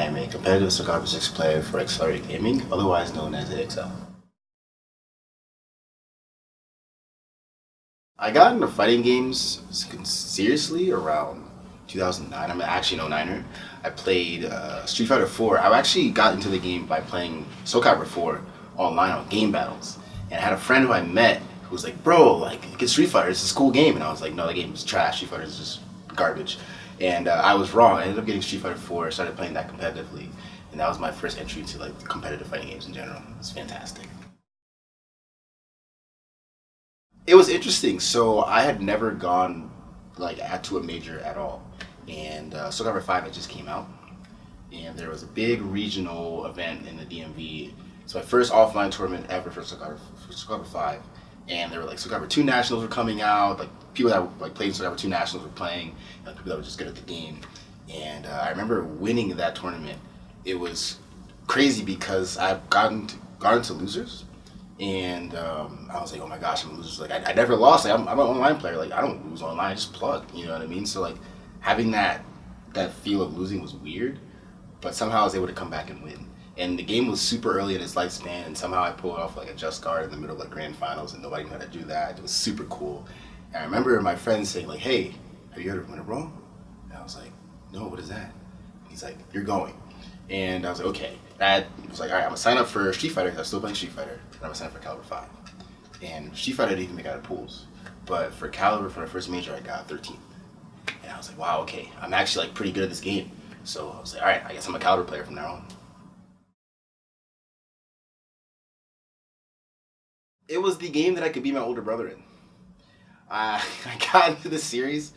I am a competitive SoulCalibur 6 player for Accelerated Gaming, otherwise known as AXL. I got into fighting games seriously around 2009. I'm actually no niner. I played Street Fighter 4. I actually got into the game by playing SoulCalibur 4 online on game battles. And I had a friend who I met who was like, bro, like, get Street Fighter, it's a cool game. And I was like, no, the game is trash. Street Fighter is just garbage. And I was wrong. I ended up getting Street Fighter 4, started playing that competitively. And that was my first entry into like competitive fighting games in general. It's fantastic. It was interesting. So I had never gone like to a major at all. And SoulCalibur 5 had just came out. And there was a big regional event in the DMV. It's my first offline tournament ever for SoulCalibur 5. And there were like SoulCalibur 2 nationals were coming out, like people that like played SoulCalibur 2 nationals were playing, like people that were just good at the game. And I remember winning that tournament. It was crazy because I've gotten to losers, and I was like, oh my gosh, I'm losers. Like I never lost. Like, I'm an online player. Like I don't lose online. I just plug. You know what I mean? So like having that feel of losing was weird, but somehow I was able to come back and win. And the game was super early in its lifespan, and somehow I pulled off like a just guard in the middle of like grand finals, and nobody knew how to do that. It was super cool. And I remember my friend saying like, hey, have you heard of Win It Wrong? And I was like, no, what is that? He's like, you're going. And I was like, okay. I was like, all right, I'm gonna sign up for Street Fighter, because I'm still playing Street Fighter, and I'm gonna sign up for Calibur 5. And Street Fighter didn't even make out of pools. But for Calibur, for the first major, I got 13th. And I was like, wow, okay, I'm actually like pretty good at this game. So I was like, all right, I guess I'm a Calibur player from now on. It was the game that I could be my older brother in. I got into the series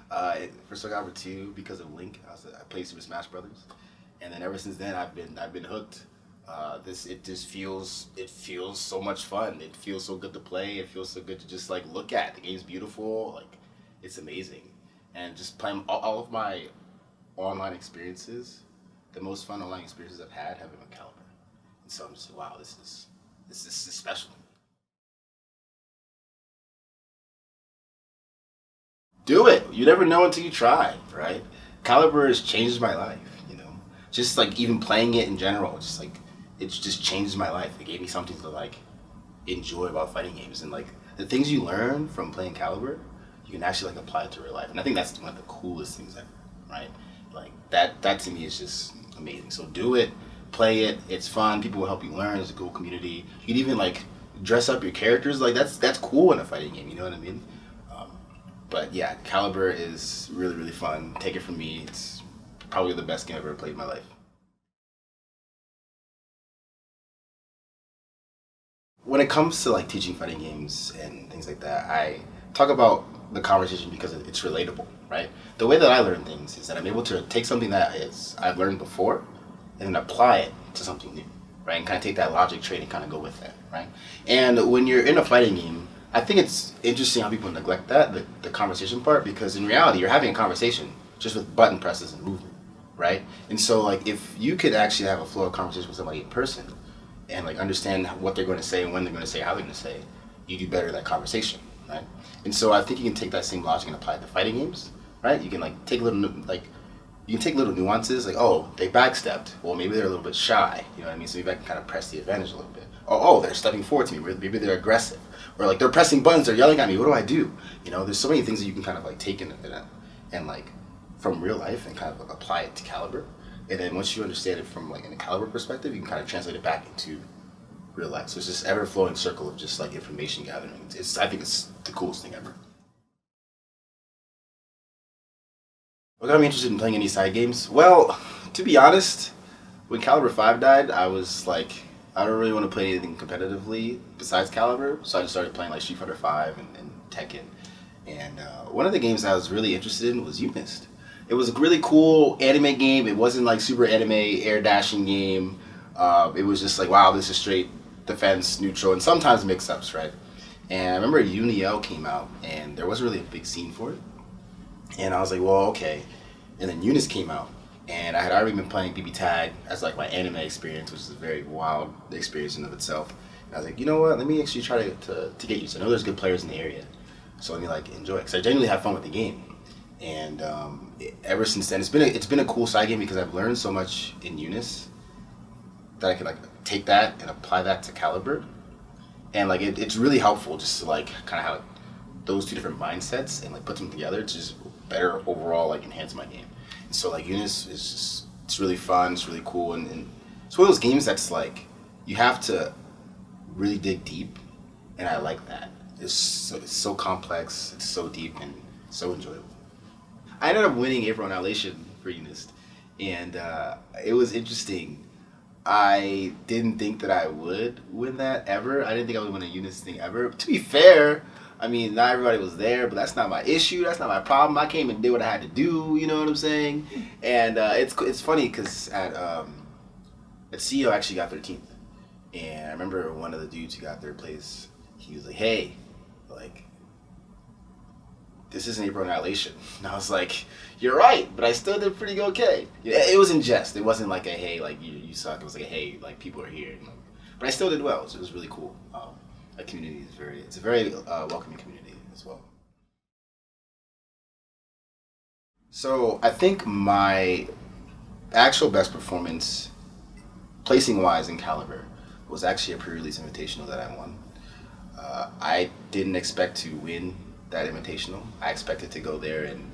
for SoulCalibur 2 because of Link. I played Super Smash Brothers, and then ever since then I've been hooked. It feels so much fun. It feels so good to play. It feels so good to just like look at. The game's beautiful. Like it's amazing, and just playing all of my online experiences, the most fun online experiences I've had have been with Caliber. And so I'm just like, wow, this is special. Do it. You never know until you try, right? Caliber has changed my life, you know. Just like even playing it in general, just like it just changes my life. It gave me something to like enjoy about fighting games, and like the things you learn from playing Caliber, you can actually like apply it to real life. And I think that's one of the coolest things ever, right? Like that to me is just amazing. So do it, play it. It's fun. People will help you learn. It's a cool community. You can even like dress up your characters. Like that's cool in a fighting game. You know what I mean? But yeah, Caliber is really, really fun. Take it from me, it's probably the best game I've ever played in my life. When it comes to like teaching fighting games and things like that, I talk about the conversation because it's relatable, right? The way that I learn things is that I'm able to take something that I've learned before and then apply it to something new, right? And kind of take that logic trait and kind of go with that, right? And when you're in a fighting game, I think it's interesting how people neglect that, the conversation part, because in reality, you're having a conversation just with button presses and movement, right? And so, like, if you could actually have a flow of conversation with somebody in person and, like, understand what they're going to say and when they're going to say, how they're going to say it, you do better at that conversation, right? And so I think you can take that same logic and apply it to fighting games, right? You can, like, take little, like, you can take little nuances, like, oh, they backstepped. Well, maybe they're a little bit shy, you know what I mean? So maybe I can kind of press the advantage a little bit. Oh, they're stepping forward to me. Maybe they're aggressive. Or like they're pressing buttons, they're yelling at me. What do I do? You know, there's so many things that you can kind of like take in it and like from real life and kind of apply it to Caliber. And then once you understand it from like in a Caliber perspective, you can kind of translate it back into real life. So it's this ever flowing circle of just like information gathering. I think it's the coolest thing ever. What got me interested in playing any side games? Well, to be honest, when Caliber 5 died, I was like, I don't really want to play anything competitively besides Caliber, so I just started playing like Street Fighter 5 and Tekken. And one of the games I was really interested in was Unist. It was a really cool anime game. It wasn't like super anime air dashing game. It was just like, wow, this is straight defense, neutral, and sometimes mix-ups, right? And I remember Uniel came out, and there wasn't really a big scene for it. And I was like, well, okay. And then Eunice came out, and I had already been playing BB Tag as like my anime experience, which is a very wild experience in of itself. And I was like, you know what? Let me actually try to get used. I know there's good players in the area, so let me like enjoy it because I genuinely have fun with the game. And ever since then, it's been a cool side game because I've learned so much in Eunice that I can like take that and apply that to Caliber, and like it's really helpful just to like kind of have those two different mindsets and like put them together to just better overall like enhance my game. And so like Eunice is just it's really fun, it's really cool, and it's one of those games that's like you have to really dig deep, and I like that. It's so complex, it's so deep, and so enjoyable. I ended up winning April Annihilation for Eunice, and it was interesting. I didn't think that I would win that ever. I didn't think I would win a Eunice thing ever. To be fair, I mean, not everybody was there, but that's not my issue. That's not my problem. I came and did what I had to do. You know what I'm saying? And it's funny because at CEO I actually got 13th, and I remember one of the dudes who got third place. He was like, "Hey, like, this isn't April Annihilation." And I was like, "You're right, but I still did pretty okay." Yeah, it was in jest. It wasn't like a hey, like you suck. It was like a hey, like people are here. And, like, but I still did well. So it was really cool. A community is it's a very welcoming community as well. So I think my actual best performance, placing wise in Caliber, was actually a pre-release invitational that I won. I didn't expect to win that invitational. I expected to go there and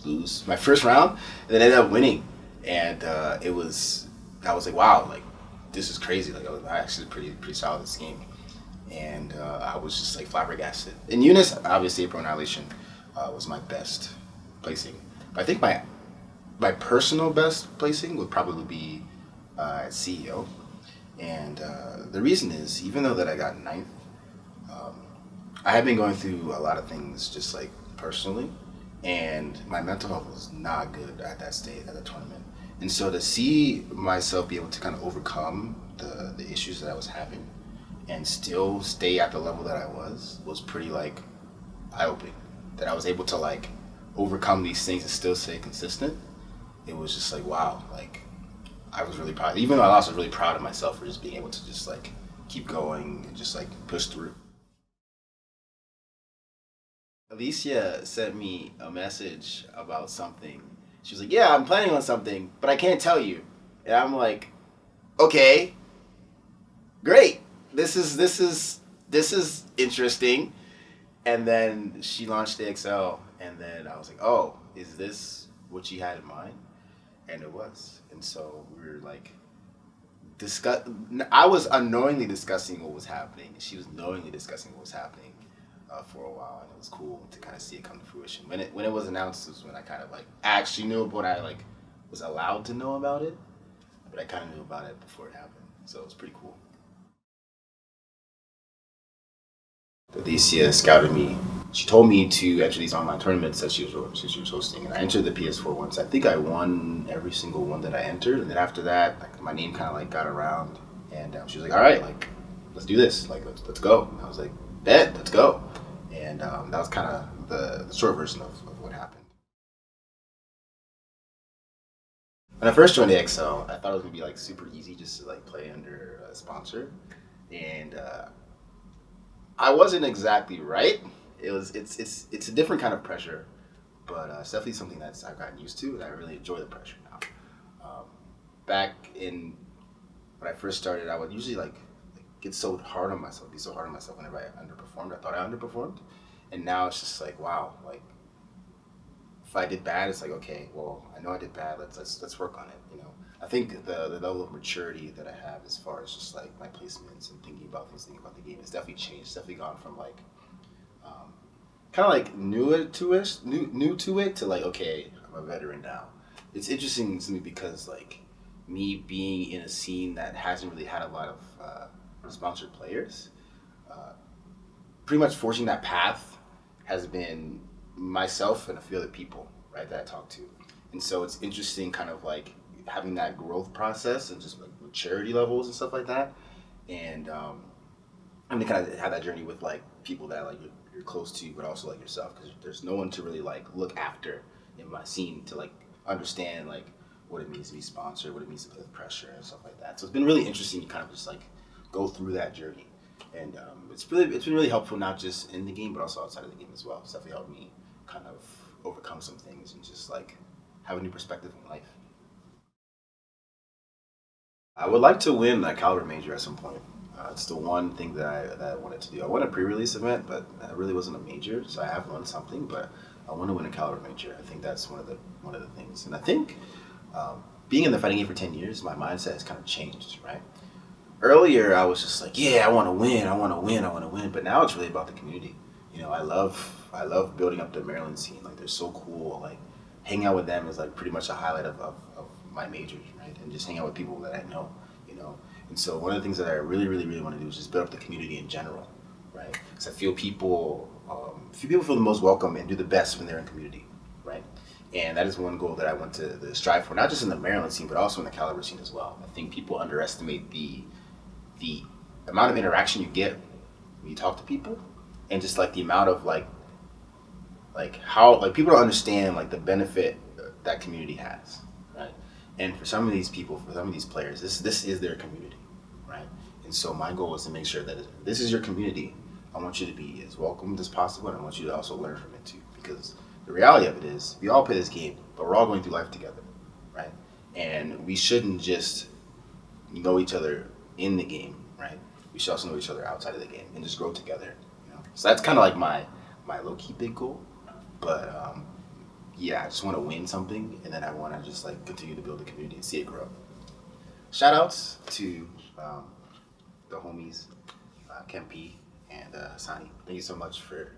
lose my first round, and then ended up winning. And I was like, wow, like this is crazy. Like I was actually pretty solid at this game, and I was just like flabbergasted. In Eunice, obviously, April Annihilation was my best placing. But I think my personal best placing would probably be at CEO, and the reason is even though that I got ninth. I had been going through a lot of things just like personally, and my mental health was not good at that state at the tournament. And so to see myself be able to kind of overcome the issues that I was having and still stay at the level that I was pretty like eye-opening. That I was able to like overcome these things and still stay consistent. It was just like wow, like I was really proud. Even though I lost, I was really proud of myself for just being able to just like keep going and just like push through. Alicia sent me a message about something. She was like, "Yeah, I'm planning on something, but I can't tell you." And I'm like, "Okay, great. This is interesting." And then she launched the XL, and then I was like, "Oh, is this what she had in mind?" And it was. And so we were like, discuss. I was unknowingly discussing what was happening. She was knowingly discussing what was happening for a while, and it was cool to kind of see it come to fruition. When it was announced, was when I kind of like actually knew what I like was allowed to know about it, but I kind of knew about it before it happened. So it was pretty cool. Alicia scouted me. She told me to enter these online tournaments that she was hosting, and I entered the PS4 ones. I think I won every single one that I entered, and then after that, like my name kind of like got around, and she was like, "All right, like let's do this, like let's go." And I was like, "Bet, let's go," and that was kind of the short version of what happened. When I first joined the XL, I thought it was gonna be like super easy just to like play under a sponsor, and I wasn't exactly right. It's a different kind of pressure, but it's definitely something that's I've gotten used to, and I really enjoy the pressure now. Um, Back in when I first started, I would usually like get so hard on myself, be so hard on myself whenever I underperformed. I thought I underperformed, and now it's just like wow, like if I did bad, it's like okay, well I know I did bad. Let's work on it. You know, I think the level of maturity that I have as far as just like my placements and thinking about things, thinking about the game, has definitely changed. It's definitely gone from like kind of like new to it to like okay, I'm a veteran now. It's interesting to me because like me being in a scene that hasn't really had a lot of sponsored players, pretty much forging that path has been myself and a few other people, right, that I talk to. And so it's interesting kind of like having that growth process and just like maturity levels and stuff like that. And I'm to kind of have that journey with like people that like you're close to, but also like yourself, because there's no one to really like look after in my scene to like understand like what it means to be sponsored, what it means to put pressure and stuff like that. So it's been really interesting to kind of just like go through that journey, and it's been really helpful not just in the game but also outside of the game as well. It's definitely helped me kind of overcome some things and just like have a new perspective on life. I would like to win a Caliber major at some point. It's the one thing that I wanted to do. I won a pre-release event, but that really wasn't a major, so I have won something. But I want to win a Caliber major. I think that's one of the things. And I think being in the fighting game for 10 years, my mindset has kind of changed. Right. Earlier, I was just like, yeah, I want to win, I want to win, I want to win. But now it's really about the community. You know, I love building up the Maryland scene. Like they're so cool. Like hanging out with them is like pretty much a highlight of my majors, right? And just hang out with people that I know, you know. And so one of the things that I really, really, really want to do is just build up the community in general, right? Because I feel few people feel the most welcome and do the best when they're in community, right? And that is one goal that I want to strive for, not just in the Maryland scene, but also in the Caliber scene as well. I think people underestimate the amount of interaction you get when you talk to people, and just like the amount of like how like people don't understand like the benefit that community has, right? And for some of these people, for some of these players, this is their community, right? And so my goal is to make sure that if this is your community, I want you to be as welcomed as possible, and I want you to also learn from it too, because the reality of it is we all play this game, but we're all going through life together, right? And we shouldn't just know each other in the game, right? We should also know each other outside of the game and just grow together, you know? So that's kind of like my low-key big goal. But yeah, I just want to win something, and then I want to just like continue to build the community and see it grow. Shout outs to the homies, Kempi and Sani. Thank you so much for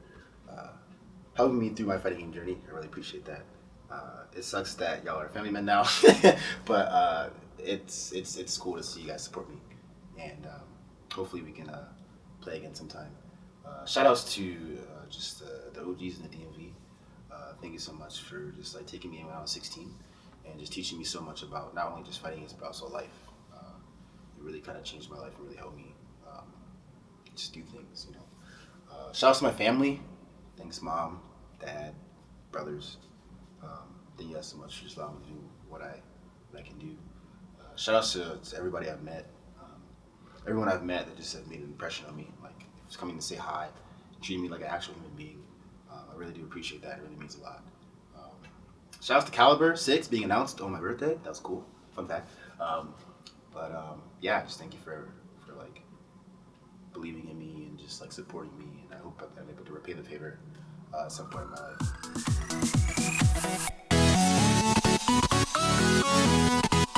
helping me through my fighting game journey. I really appreciate that. It sucks that y'all are family men now, but it's cool to see you guys support me, and hopefully we can play again sometime. Shout outs to just the OGs in the DMV. Thank you so much for just like taking me in when I was 16 and just teaching me so much about not only just fighting games but also life. It really kind of changed my life and really helped me just do things, you know. Shout out to my family. Thanks, mom, dad, brothers. Thank you guys so much for just allowing me to do what I can do. Shout out to everybody I've met. Everyone I've met that just have made an impression on me, like just coming to say hi, treating me like an actual human being. I really do appreciate that. It really means a lot. Shout out to Caliber 6 being announced on my birthday. That was cool. Fun fact. Yeah, just thank you for like believing in me and just like supporting me. And I hope I'm able to repay the favor at some point in my life.